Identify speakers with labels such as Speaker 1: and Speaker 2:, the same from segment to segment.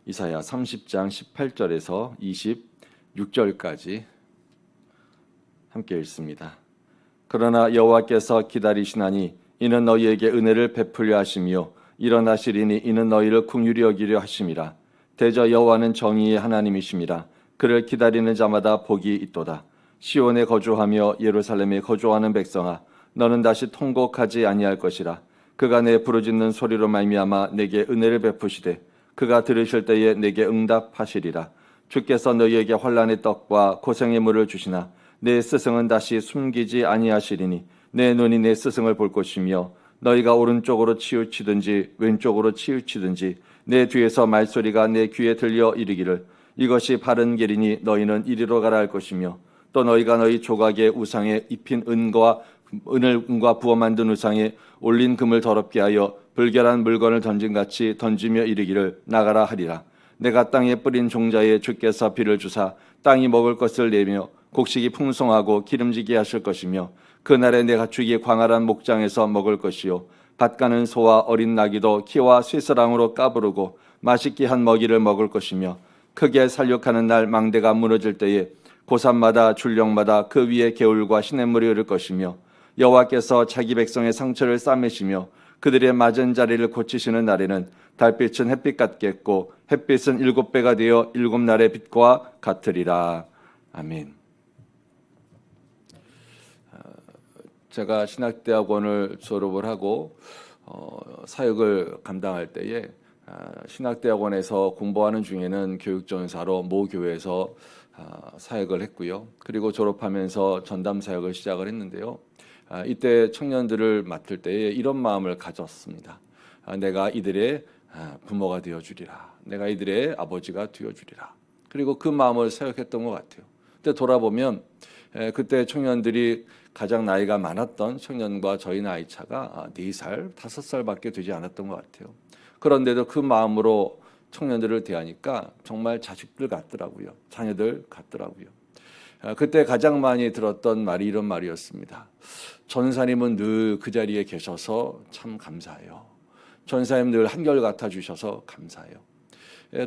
Speaker 1: 이사야 30장 18절에서 26절까지 함께 읽습니다. 그러나 여호와께서 기다리시나니 이는 너희에게 은혜를 베풀려 하시며 일어나시리니 이는 너희를 긍휼히 여기려 하심이라. 대저 여호와는 정의의 하나님이심이라. 그를 기다리는 자마다 복이 있도다. 시온에 거주하며 예루살렘에 거주하는 백성아, 너는 다시 통곡하지 아니할 것이라. 그가 내 부르짖는 소리로 말미암아 내게 은혜를 베푸시되 그가 들으실 때에 내게 응답하시리라. 주께서 너희에게 환난의 떡과 고생의 물을 주시나 내 스승은 다시 숨기지 아니하시리니 내 눈이 내 스승을 볼 것이며 너희가 오른쪽으로 치우치든지 왼쪽으로 치우치든지 내 뒤에서 말소리가 내 귀에 들려 이르기를 이것이 바른 길이니 너희는 이리로 가라 할 것이며 또 너희가 너희 조각의 우상에 입힌 은과 부어 만든 우상에 올린 금을 더럽게 하여 불결한 물건을 던짐같이 던지며 이르기를 나가라 하리라. 내가 땅에 뿌린 종자에 주께서 비를 주사 땅이 먹을 것을 내며 곡식이 풍성하고 기름지게 하실 것이며 그날에 내가 주기 광활한 목장에서 먹을 것이요 밭 가는 소와 어린 나귀도 키와 쇠사랑으로 까부르고 맛있게 한 먹이를 먹을 것이며 크게 살육하는 날 망대가 무너질 때에 고산마다 줄령마다 그 위에 개울과 시냇물이 흐를 것이며 여호와께서 자기 백성의 상처를 싸매시며 그들의 맞은 자리를 고치시는 날에는 달빛은 햇빛 같겠고 햇빛은 7배가 되어 7날의 빛과 같으리라. 아멘. 제가 신학대학원을 졸업을 하고 사역을 감당할 때에 신학대학원에서 공부하는 중에는 교육전사로 모 교회에서 사역을 했고요. 그리고 졸업하면서 전담 사역을 시작을 했는데요. 이때 청년들을 맡을 때에 이런 마음을 가졌습니다. 내가 이들의 부모가 되어주리라. 내가 이들의 아버지가 되어주리라. 그리고 그 마음을 사역했던 것 같아요. 근데 돌아보면 그때 청년들이 가장 나이가 많았던 청년과 저희 나이 차가 4살, 5살밖에 되지 않았던 것 같아요. 그런데도 그 마음으로 청년들을 대하니까 정말 자식들 같더라고요. 자녀들 같더라고요. 그때 가장 많이 들었던 말이 이런 말이었습니다. 전사님은 늘 그 자리에 계셔서 참 감사해요. 전사님 늘 한결같아 주셔서 감사해요.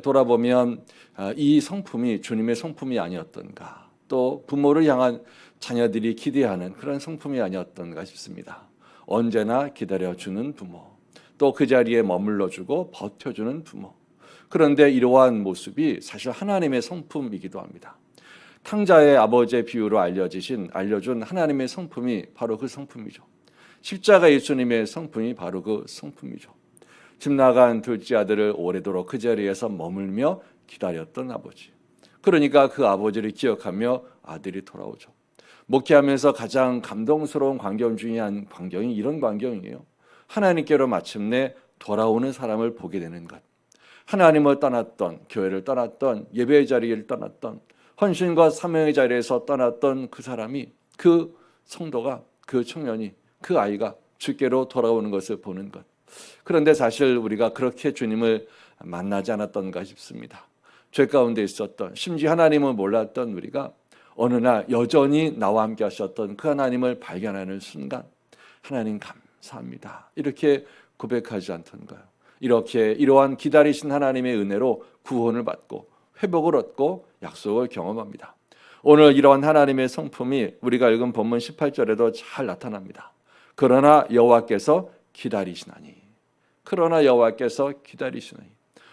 Speaker 1: 돌아보면 이 성품이 주님의 성품이 아니었던가, 또 부모를 향한 자녀들이 기대하는 그런 성품이 아니었던가 싶습니다. 언제나 기다려주는 부모, 또 그 자리에 머물러주고 버텨주는 부모. 그런데 이러한 모습이 사실 하나님의 성품이기도 합니다. 탕자의 아버지의 비유로 알려준 하나님의 성품이 바로 그 성품이죠. 십자가 예수님의 성품이 바로 그 성품이죠. 집 나간 둘째 아들을 오래도록 그 자리에서 머물며 기다렸던 아버지. 그러니까 그 아버지를 기억하며 아들이 돌아오죠. 목회하면서 가장 감동스러운 광경 중에 한 광경이 이런 광경이에요. 하나님께로 마침내 돌아오는 사람을 보게 되는 것. 하나님을 떠났던, 교회를 떠났던, 예배의 자리를 떠났던, 헌신과 사명의 자리에서 떠났던 그 사람이, 그 성도가, 그 청년이, 그 아이가 주께로 돌아오는 것을 보는 것. 그런데 사실 우리가 그렇게 주님을 만나지 않았던가 싶습니다. 죄 가운데 있었던, 심지어 하나님을 몰랐던 우리가 어느 날 여전히 나와 함께 하셨던 그 하나님을 발견하는 순간 하나님 감사합니다. 이렇게 고백하지 않던가요? 이렇게 이러한 기다리신 하나님의 은혜로 구원을 받고 회복을 얻고 약속을 경험합니다. 오늘 이러한 하나님의 성품이 우리가 읽은 본문 18절에도 잘 나타납니다. 그러나 여호와께서 기다리시나니. 그러나 여호와께서 기다리시나니.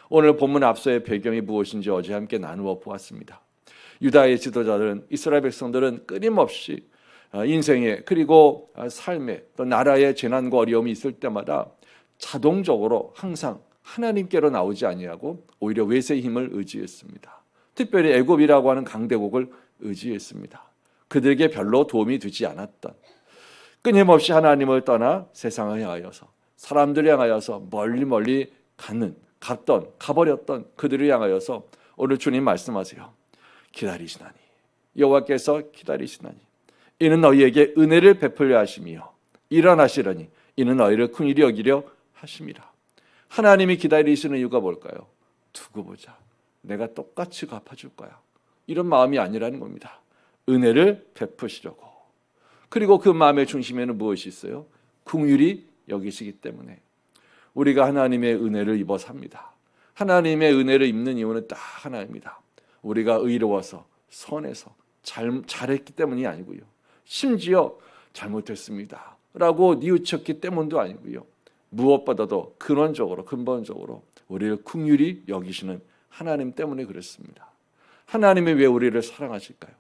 Speaker 1: 오늘 본문 앞서의 배경이 무엇인지 어제 함께 나누어 보았습니다. 유다의 지도자들은, 이스라엘 백성들은 끊임없이 인생에 그리고 삶에 또 나라의 재난과 어려움이 있을 때마다 자동적으로 항상 하나님께로 나오지 아니하고 오히려 외세의 힘을 의지했습니다. 특별히 애굽이라고 하는 강대국을 의지했습니다. 그들에게 별로 도움이 되지 않았던, 끊임없이 하나님을 떠나 세상을 향하여서, 사람들을 향하여서 멀리 가버렸던 그들을 향하여서 오늘 주님 말씀하세요. 기다리시나니, 여호와께서 기다리시나니 이는 너희에게 은혜를 베풀려 하시며 일어나시려니 이는 너희를 긍휼히 여기려 하심이라. 하나님이 기다리시는 이유가 뭘까요? 두고 보자, 내가 똑같이 갚아줄 거야, 이런 마음이 아니라는 겁니다. 은혜를 베푸시려고. 그리고 그 마음의 중심에는 무엇이 있어요? 긍휼히 여기시기 때문에 우리가 하나님의 은혜를 입어 삽니다. 하나님의 은혜를 입는 이유는 딱 하나입니다. 우리가 의로워서 선해서 잘했기 때문이 아니고요. 심지어 잘못했습니다 라고 뉘우쳤기 때문도 아니고요. 무엇보다도 근본적으로 우리를 긍휼히 여기시는 하나님 때문에 그렇습니다. 하나님이 왜 우리를 사랑하실까요?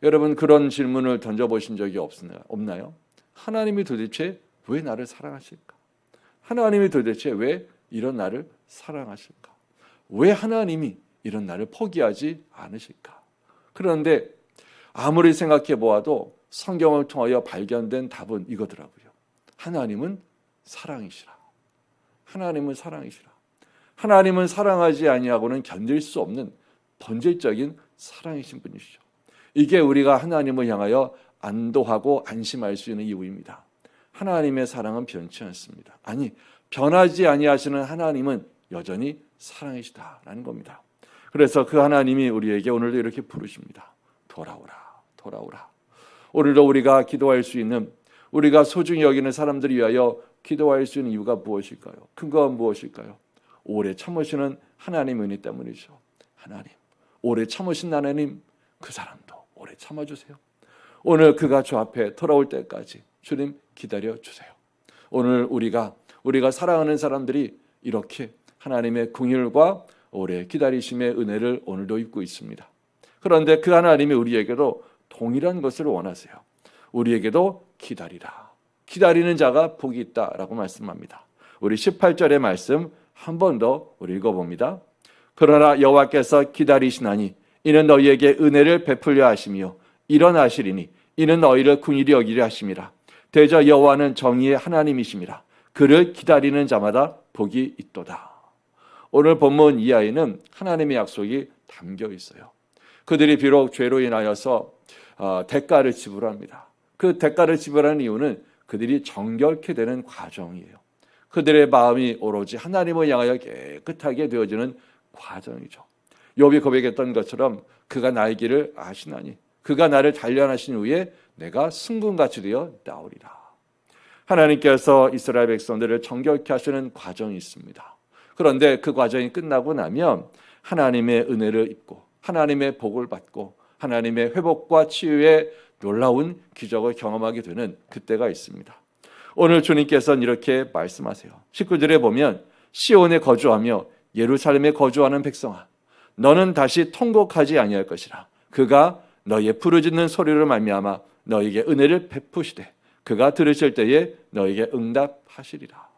Speaker 1: 여러분 그런 질문을 던져보신 적이 없나요? 하나님이 도대체 왜 나를 사랑하실까? 하나님이 도대체 왜 이런 나를 사랑하실까? 왜 하나님이 이런 나를 포기하지 않으실까? 그런데 아무리 생각해 보아도 성경을 통하여 발견된 답은 이거더라고요. 하나님은 사랑이시라. 하나님은 사랑이시라. 하나님은 사랑하지 아니하고는 견딜 수 없는 본질적인 사랑이신 분이시죠. 이게 우리가 하나님을 향하여 안도하고 안심할 수 있는 이유입니다. 하나님의 사랑은 변치 않습니다. 아니, 변하지 아니하시는 하나님은 여전히 사랑이시다라는 겁니다. 그래서 그 하나님이 우리에게 오늘도 이렇게 부르십니다. 돌아오라, 돌아오라. 오늘도 우리가 기도할 수 있는, 우리가 소중히 여기는 사람들을 위하여 기도할 수 있는 이유가 무엇일까요? 근거는 무엇일까요? 오래 참으시는 하나님의 은혜 때문이죠. 하나님, 오래 참으신 하나님, 그 사람도 오래 참아주세요. 오늘 그가 주 앞에 돌아올 때까지 주님 기다려 주세요. 오늘 우리가 사랑하는 사람들이 이렇게 하나님의 긍휼과 오래 기다리심의 은혜를 오늘도 입고 있습니다. 그런데 그 하나님이 우리에게도 동일한 것을 원하세요. 우리에게도 기다리라. 기다리는 자가 복이 있다라고 말씀합니다. 우리 18절의 말씀 한 번 더 우리 읽어봅니다. 그러나 여호와께서 기다리시나니 이는 너희에게 은혜를 베풀려 하시며 일어나시리니 이는 너희를 긍휼히 여기려 하심이라. 대저 여호와는 정의의 하나님이심이라. 그를 기다리는 자마다 복이 있도다. 오늘 본문 이하에는 하나님의 약속이 담겨 있어요. 그들이 비록 죄로 인하여서 대가를 지불합니다. 그 대가를 지불하는 이유는 그들이 정결케 되는 과정이에요. 그들의 마음이 오로지 하나님을 향하여 깨끗하게 되어지는 과정이죠. 욥이 고백했던 것처럼 그가 나의 길을 아시나니 그가 나를 단련하신 후에 내가 승금같이 되어 나오리라. 하나님께서 이스라엘 백성들을 정결케 하시는 과정이 있습니다. 그런데 그 과정이 끝나고 나면 하나님의 은혜를 입고 하나님의 복을 받고 하나님의 회복과 치유의 놀라운 기적을 경험하게 되는 그때가 있습니다. 오늘 주님께서는 이렇게 말씀하세요. 19절에 보면 시온에 거주하며 예루살렘에 거주하는 백성아, 너는 다시 통곡하지 아니할 것이라. 그가 너희의 부르짖는 소리를 말미암아 너희에게 은혜를 베푸시되 그가 들으실 때에 너희에게 응답하시리라.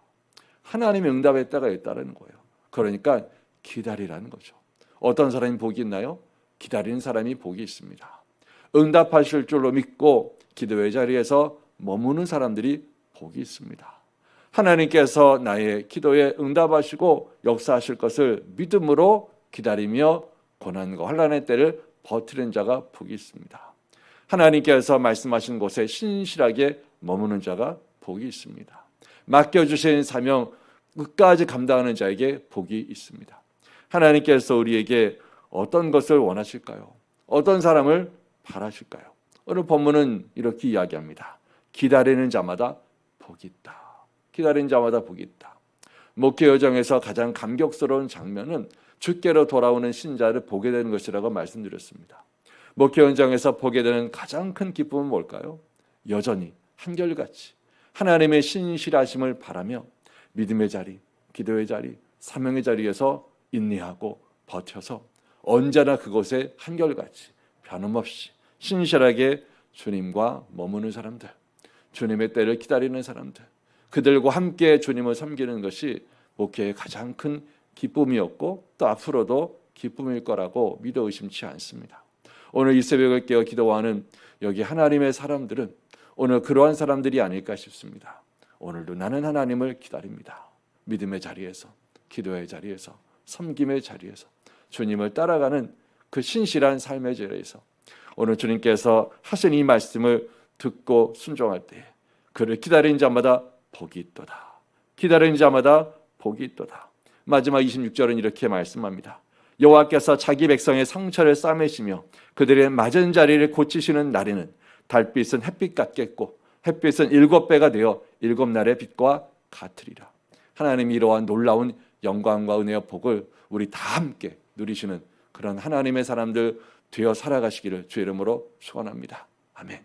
Speaker 1: 하나님의 응답의 때가 있다는 거예요. 그러니까 기다리라는 거죠. 어떤 사람이 복이 있나요? 기다리는 사람이 복이 있습니다. 응답하실 줄로 믿고 기도의 자리에서 머무는 사람들이 복이 있습니다. 하나님께서 나의 기도에 응답하시고 역사하실 것을 믿음으로 기다리며 고난과 환난의 때를 버티는 자가 복이 있습니다. 하나님께서 말씀하신 곳에 신실하게 머무는 자가 복이 있습니다. 맡겨주신 사명 끝까지 감당하는 자에게 복이 있습니다. 하나님께서 우리에게 어떤 것을 원하실까요? 어떤 사람을 바라실까요? 오늘 본문은 이렇게 이야기합니다. 기다리는 자마다 복이 있다. 기다리는 자마다 복이 있다. 목회 여정에서 가장 감격스러운 장면은 주께로 돌아오는 신자를 보게 되는 것이라고 말씀드렸습니다. 목회 현장에서 보게 되는 가장 큰 기쁨은 뭘까요? 여전히 한결같이 하나님의 신실하심을 바라며 믿음의 자리, 기도의 자리, 사명의 자리에서 인내하고 버텨서 언제나 그곳에 한결같이 변함없이 신실하게 주님과 머무는 사람들, 주님의 때를 기다리는 사람들, 그들과 함께 주님을 섬기는 것이 목회의 가장 큰 기쁨이었고 또 앞으로도 기쁨일 거라고 믿어 의심치 않습니다. 오늘 이 새벽을 깨어 기도하는 여기 하나님의 사람들은 오늘 그러한 사람들이 아닐까 싶습니다. 오늘도 나는 하나님을 기다립니다. 믿음의 자리에서, 기도의 자리에서, 섬김의 자리에서 주님을 따라가는 그 신실한 삶의 자리에서 오늘 주님께서 하신 이 말씀을 듣고 순종할 때 그를 기다리는 자마다 복이 있도다. 기다리는 자마다 복이 있도다. 마지막 26절은 이렇게 말씀합니다. 여호와께서 자기 백성의 상처를 싸매시며 그들의 맞은 자리를 고치시는 날에는 달빛은 햇빛 같겠고 햇빛은 7배가 되어 7날의 빛과 같으리라. 하나님이 이러한 놀라운 영광과 은혜와 복을 우리 다 함께 누리시는 그런 하나님의 사람들 되어 살아가시기를 주의 이름으로 축원합니다. 아멘.